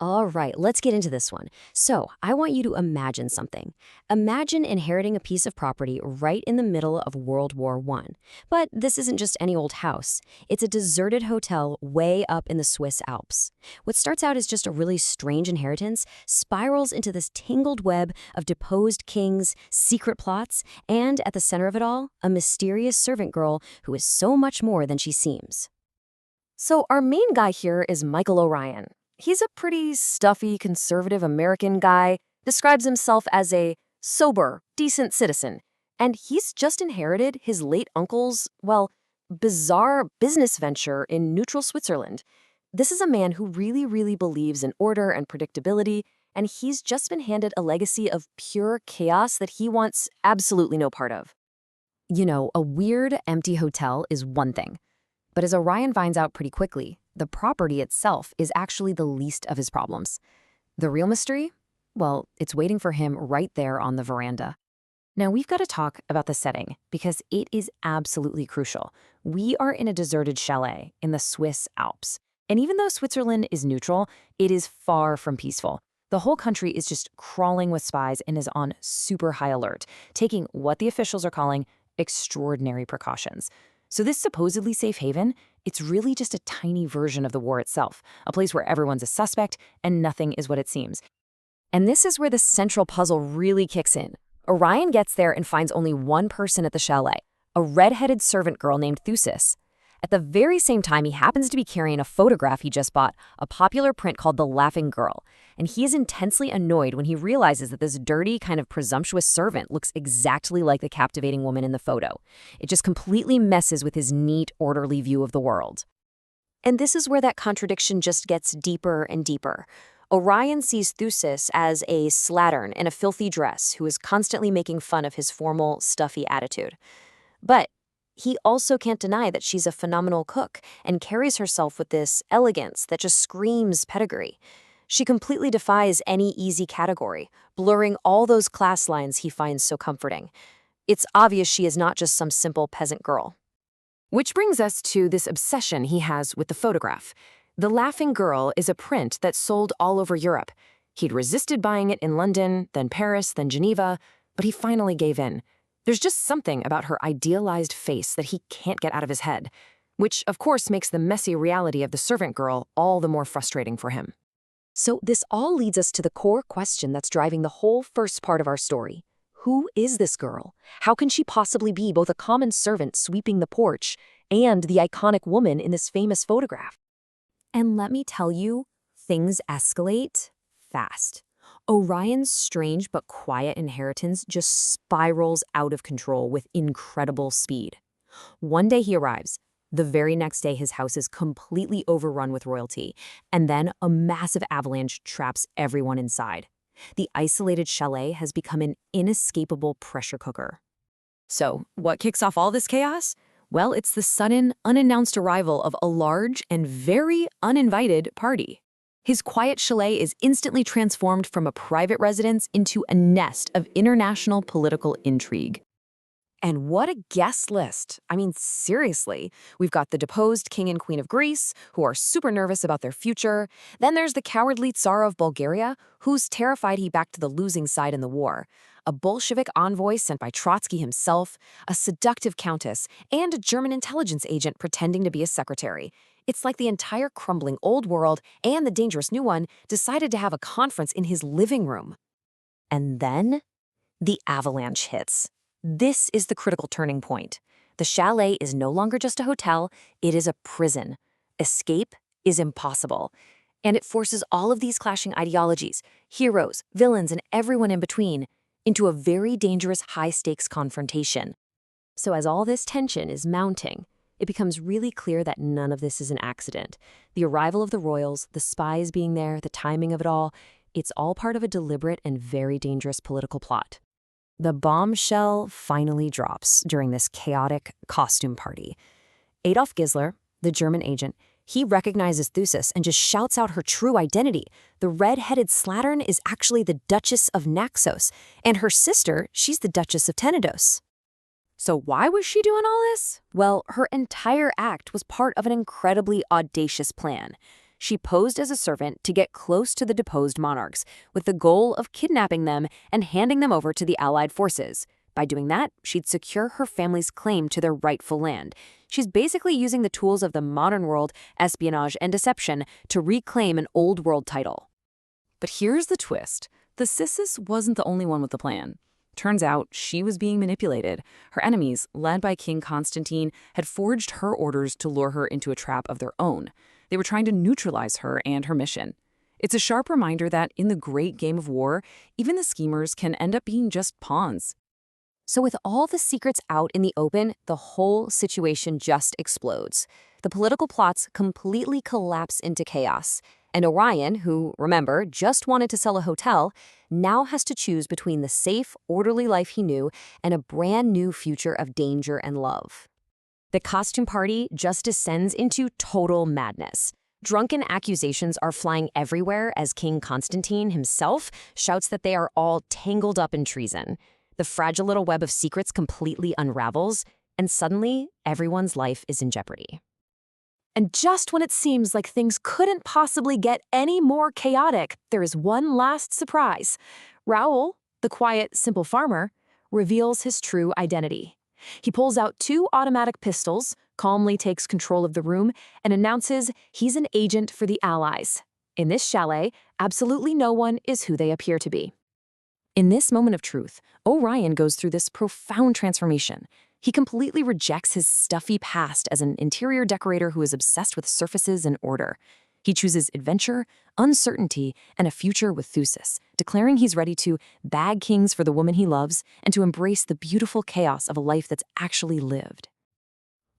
All right, let's get into this one. So, I want you to imagine something. Imagine inheriting a piece of property right in the middle of World War I. But this isn't just any old house. It's a deserted hotel way up in the Swiss Alps. What starts out as just a really strange inheritance spirals into this tangled web of deposed kings, secret plots, and at the center of it all, a mysterious servant girl who is so much more than she seems. So, our main guy here is Michael O'Ryan. He's a pretty stuffy, conservative American guy, describes himself as a sober, decent citizen, and he's just inherited his late uncle's, well, bizarre business venture in neutral Switzerland. This is a man who really believes in order and predictability, and he's just been handed a legacy of pure chaos that he wants absolutely no part of. You know, a weird, empty hotel is one thing. But as Orion finds out pretty quickly, the property itself is actually the least of his problems. The real mystery? Well, it's waiting for him right there on the veranda. Now, we've got to talk about the setting because it is absolutely crucial. We are in a deserted chalet in the Swiss Alps. And even though Switzerland is neutral, it is far from peaceful. The whole country is just crawling with spies and is on super high alert, taking what the officials are calling extraordinary precautions. So this supposedly safe haven, it's really just a tiny version of the war itself, a place where everyone's a suspect and nothing is what it seems. And this is where the central puzzle really kicks in. Orion gets there and finds only one person at the chalet, a red-headed servant girl named Thusis. At the very same time, he happens to be carrying a photograph he just bought, a popular print called The Laughing Girl. And he is intensely annoyed when he realizes that this dirty, kind of presumptuous servant looks exactly like the captivating woman in the photo. It just completely messes with his neat, orderly view of the world. And this is where that contradiction just gets deeper and deeper. Orion sees Thusis as a slattern in a filthy dress who is constantly making fun of his formal, stuffy attitude. But he also can't deny that she's a phenomenal cook and carries herself with this elegance that just screams pedigree. She completely defies any easy category, blurring all those class lines he finds so comforting. It's obvious she is not just some simple peasant girl. Which brings us to this obsession he has with the photograph. The Laughing Girl is a print that sold all over Europe. He'd resisted buying it in London, then Paris, then Geneva, but he finally gave in. There's just something about her idealized face that he can't get out of his head, which of course makes the messy reality of the servant girl all the more frustrating for him. So this all leads us to the core question that's driving the whole first part of our story. Who is this girl? How can she possibly be both a common servant sweeping the porch and the iconic woman in this famous photograph? And let me tell you, things escalate fast. Orion's strange but quiet inheritance just spirals out of control with incredible speed. One day he arrives. The very next day his house is completely overrun with royalty, and then a massive avalanche traps everyone inside. The isolated chalet has become an inescapable pressure cooker. So, what kicks off all this chaos? Well, it's the sudden, unannounced arrival of a large and very uninvited party. His quiet chalet is instantly transformed from a private residence into a nest of international political intrigue. And what a guest list. I mean, seriously. We've got the deposed king and queen of Greece, who are super nervous about their future. Then there's the cowardly Tsar of Bulgaria, who's terrified he backed the losing side in the war. A Bolshevik envoy sent by Trotsky himself, a seductive countess, and a German intelligence agent pretending to be a secretary. It's like the entire crumbling old world and the dangerous new one decided to have a conference in his living room. And then the avalanche hits. This is the critical turning point. The chalet is no longer just a hotel, it is a prison. Escape is impossible. And it forces all of these clashing ideologies, heroes, villains, and everyone in between, into a very dangerous high-stakes confrontation. So as all this tension is mounting, it becomes really clear that none of this is an accident. The arrival of the royals, the spies being there, the timing of it all, it's all part of a deliberate and very dangerous political plot. The bombshell finally drops during this chaotic costume party. Adolf Gisler, the German agent, he recognizes Thusis and just shouts out her true identity. The red-headed slattern is actually the Duchess of Naxos, and her sister, she's the Duchess of Tenedos. So why was she doing all this? Well, her entire act was part of an incredibly audacious plan. She posed as a servant to get close to the deposed monarchs, with the goal of kidnapping them and handing them over to the Allied forces. By doing that, she'd secure her family's claim to their rightful land. She's basically using the tools of the modern world, espionage and deception, to reclaim an old world title. But here's the twist. The Sissus wasn't the only one with the plan. Turns out she was being manipulated. Her enemies, led by King Constantine, had forged her orders to lure her into a trap of their own. They were trying to neutralize her and her mission. It's a sharp reminder that in the great game of war, even the schemers can end up being just pawns. So with all the secrets out in the open, the whole situation just explodes. The political plots completely collapse into chaos. And Orion, who, remember, just wanted to sell a hotel, now has to choose between the safe, orderly life he knew and a brand new future of danger and love. The costume party just descends into total madness. Drunken accusations are flying everywhere as King Constantine himself shouts that they are all tangled up in treason. The fragile little web of secrets completely unravels, and suddenly, everyone's life is in jeopardy. And just when it seems like things couldn't possibly get any more chaotic, there is one last surprise. Raoul, the quiet, simple farmer, reveals his true identity. He pulls out 2 automatic pistols, calmly takes control of the room, and announces he's an agent for the Allies. In this chalet, absolutely no one is who they appear to be. In this moment of truth, Orion goes through this profound transformation. He completely rejects his stuffy past as an interior decorator who is obsessed with surfaces and order. He chooses adventure, uncertainty, and a future with Thusis, declaring he's ready to bag kings for the woman he loves and to embrace the beautiful chaos of a life that's actually lived.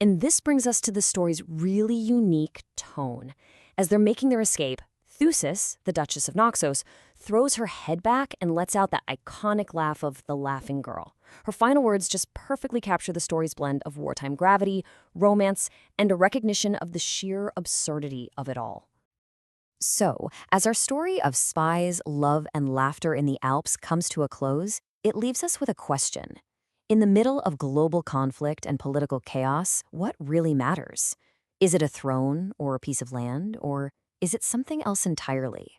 And this brings us to the story's really unique tone. As they're making their escape, Thusis, the Duchess of Naxos, throws her head back and lets out that iconic laugh of the laughing girl. Her final words just perfectly capture the story's blend of wartime gravity, romance, and a recognition of the sheer absurdity of it all. So, as our story of spies, love, and laughter in the Alps comes to a close, it leaves us with a question. In the middle of global conflict and political chaos, what really matters? Is it a throne or a piece of land, or is it something else entirely?